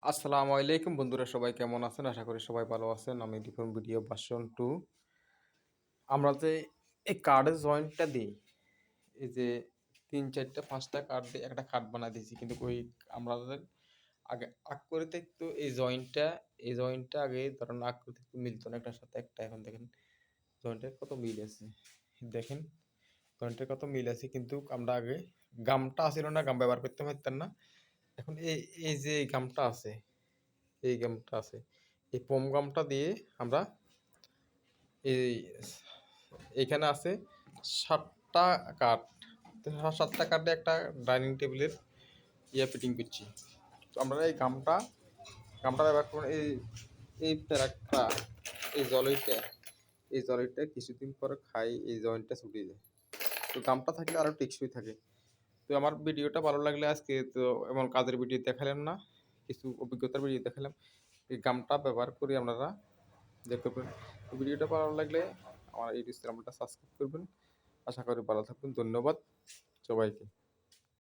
আসসালামু আলাইকুম বন্ধুরা, সবাই কেমন আছেন? আশা করি সবাই ভালো আছেন। আমি রিপন ভিডিও ভার্সন 2। আমরা যে এই কার্ডের জয়েন্টটা দিই, এই যে ৩, ৪ টা ৫ টা কার্ড দিয়ে একটা কার্ড বানায় দিয়েছি। কিন্তু ওই আমাদের আগে আকৃতি একটু এই জয়েন্টটা আগে ধরেন আকৃতি একটু মিলতো না একটার সাথে একটা। এখন দেখেন জয়েন্টের কত মিল আছে। দেখেন জয়েন্টের কত মিল আছে, কিন্তু আমরা আগে গামটা ছিল না, গাম ব্যবহার করতে পারতাম না। এখন এই যে এই গামটা আছে, এই গামটা আছে। এই পম গামটা দিয়ে আমরা এই এইখানে আছে ৭ টা কাঠ। তো ৭ টা কাঠে একটা ডাইনিং টেবিলের ফিটিং করছি। তো আমরা এই গামটা ব্যবহার করব। এই প্যারাকটা, এই জলিটা কিছুদিন পরে খাই, এই জয়েন্টটা ছুটে যায়। তো গামটা থাকলে আরো টেকসই থাকে। তো আমার ভিডিওটা ভালো লাগলে আজকে তো এমন কাজের ভিডিও দেখালাম না, কিছু অভিজ্ঞতার ভিডিও দেখালাম। এই গামটা ব্যবহার করি আপনারা দেখতে পারেন। ভিডিওটা ভালো লাগলে আমার ইউটিউব চ্যানেলটা সাবস্ক্রাইব করবেন। আশা করি ভালো থাকবেন। ধন্যবাদ সবাইকে।